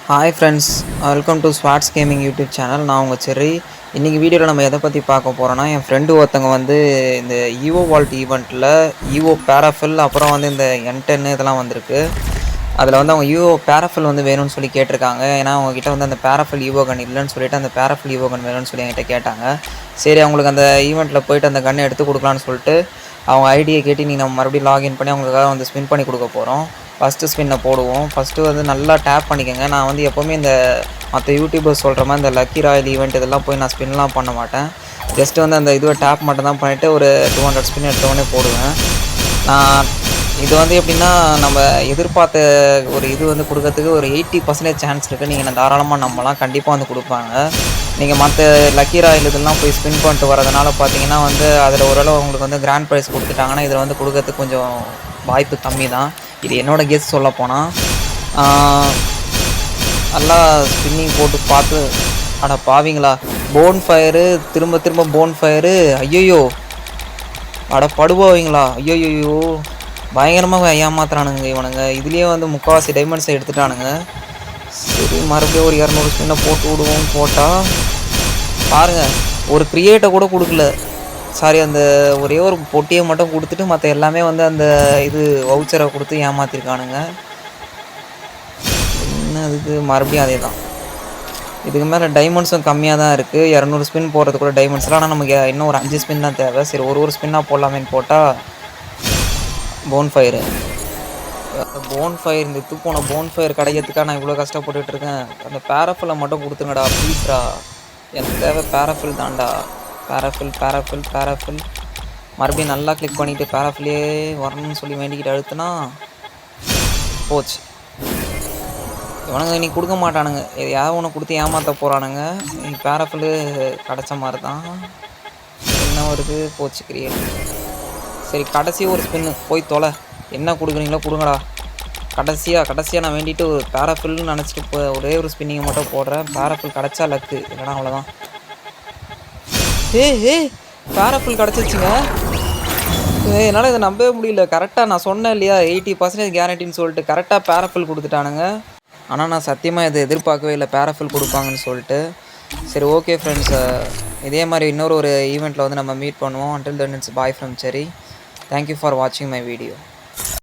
Hi friends, welcome to swords gaming YouTube channel. நான் உங்கள் cherry. இன்றைக்கி வீடியோவில் நம்ம எதை பற்றி பார்க்க போகிறோன்னா, என் ஃப்ரெண்டு ஒருத்தங்க வந்து இந்த ஈவோ வால்ட் ஈவெண்ட்டில் ஈவோ பேராஃபில் அப்புறம் வந்து இந்த N10 இதெல்லாம் வந்திருக்கு. அதில் வந்து அவங்க ஈவோ பேராஃபில் வந்து வேணும்னு சொல்லி கேட்டிருக்காங்க. ஏன்னா அவங்ககிட்ட வந்து அந்த பேராஃபில் ஈவோ கன் இல்லைன்னு சொல்லிட்டு அந்த பேராஃபில் ஈவோ கன் வேணும்னு சொல்லி என்கிட்ட கேட்டாங்க. சரி, அவங்களுக்கு அந்த ஈவெண்ட்டில் போய்ட்டு அந்த கன்னை எடுத்து கொடுக்கலான்னு சொல்லிட்டு அவங்க ஐடியை கேட்டு நீங்கள் நம்ம மறுபடியும் லாகின் பண்ணி அவங்களுக்காக வந்து ஸ்பின் பண்ணி கொடுக்க போகிறோம். ஃபஸ்ட்டு ஸ்பின்னை போடுவோம். ஃபஸ்ட்டு வந்து நல்லா டேப் பண்ணிக்கோங்க. நான் வந்து எப்போவுமே இந்த மற்ற யூடியூபர்ஸ் சொல்கிற மாதிரி இந்த லக்கி ராயல் ஈவெண்ட் இதெல்லாம் போய் நான் ஸ்பின்லாம் பண்ண மாட்டேன். ஜஸ்ட்டு வந்து அந்த இதுவை டேப் மட்டும் தான் பண்ணிவிட்டு ஒரு 200 ஸ்பின் எடுத்தவொடனே போடுவேன். நான் இது வந்து எப்படின்னா, நம்ம எதிர்பார்த்த ஒரு இது வந்து கொடுக்கறதுக்கு ஒரு 80% சான்ஸ் இருக்குது. நீங்கள் நான் தாராளமாக நம்பலாம். கண்டிப்பாக வந்து கொடுப்பாங்க. நீங்கள் மற்ற லக்கி ராயல் இதெல்லாம் போய் ஸ்பின் பண்ணிட்டு வரதுனால பார்த்தீங்கன்னா வந்து அதில் ஓரளவு உங்களுக்கு வந்து கிராண்ட் ப்ரைஸ் கொடுத்துட்டாங்கன்னா இதில் வந்து கொடுக்கறதுக்கு கொஞ்சம் வாய்ப்பு கம்மி தான். இது என்னோடய கெஸ் சொல்ல போனால். நல்லா ஸ்பின்னிங் போட்டு பார்த்து அட பாவிங்களா, போன் ஃபயரு திரும்ப திரும்ப போன் ஃபயரு. ஐயோ அட படுபாவீங்களா, ஐயோயோ பயங்கரமாக ஏமாத்துறானுங்க இவனுங்க. இதுலேயே வந்து முக்கால்வாசி டைமண்ட்ஸை எடுத்துட்டானுங்க. சரி, மறுபடியும் ஒரு 200 ஸ்பின்னை போட்டு விடுவோம். போட்டால் பாருங்கள், ஒரு கிரியேட்டை கூட கொடுக்கல. சாரி, அந்த ஒரே ஒரு பொட்டியை மட்டும் கொடுத்துட்டு மற்ற எல்லாமே வந்து அந்த இது வவுச்சரை கொடுத்து ஏமாற்றிருக்கானுங்க. என்ன அதுக்கு மறுபடியும் அதே தான். இதுக்கு மேலே டைமண்ட்ஸும் கம்மியாக தான் இருக்குது. 200 ஸ்பின் போடுறது கூட டைமண்ட்ஸ்லாம். ஆனால் நமக்கு இன்னும் ஒரு 5 ஸ்பின் தான் தேவை. சரி, ஒரு ஸ்பின்னாக போடலாமேன்னு போட்டால் போன் ஃபயரு. இந்த இது போன போன் ஃபயர் கிடைக்கிறதுக்காக நான் இவ்வளோ கஷ்டப்பட்டுருக்கேன். அந்த பேராஃபிலை மட்டும் கொடுத்துங்கடா ப்ளீஸ்டா. எனக்கு தேவை பேராஃபில் தான்டா. பேராஃபில் மறுபடியும் நல்லா கிளிக் பண்ணிவிட்டு பேராஃபிலே வரணும்னு சொல்லி வேண்டிக்கிட்டு அழுத்துனா போச்சு. இவனுங்க இன்னைக்கு கொடுக்க மாட்டானுங்க. எதையாவது ஒன்று கொடுத்து ஏமாற்ற போகிறானுங்க. பேராஃபில் கிடச்ச மாதிரி தான். என்ன வருது, போச்சு கிரியேட். சரி, கடைசி ஒரு ஸ்பின்னு போய் தொலை. என்ன கொடுக்குறீங்களோ கொடுங்கடா. கடைசியாக நான் வேண்டிட்டு ஒரு பேராஃபில்னு நினச்சிட்டு ஒரே ஒரு ஸ்பின்னிங்கை மட்டும் போடுறேன். பேராஃபில் கிடச்சா லக்கு, இல்லைனா அவ்வளோதான். பேராஃபில் கிடச்சிருச்சுங்க. என்னால் இதை நம்பவே முடியல. கரெக்டாக நான் சொன்னேன் இல்லையா, 80% கேரண்டின்னு சொல்லிட்டு கரெக்டாக பேராஃபில் கொடுத்துட்டானுங்க. ஆனால் நான் சத்தியமாக இதை எதிர்பார்க்கவே இல்லை, பேராஃபில் கொடுப்பாங்கன்னு சொல்லிட்டு. சரி, ஓகே ஃப்ரெண்ட்ஸ், இதே மாதிரி இன்னொரு ஈவெண்ட்டில் வந்து நம்ம மீட் பண்ணுவோம். until then it's bye from Cherry. Thank you for watching my video.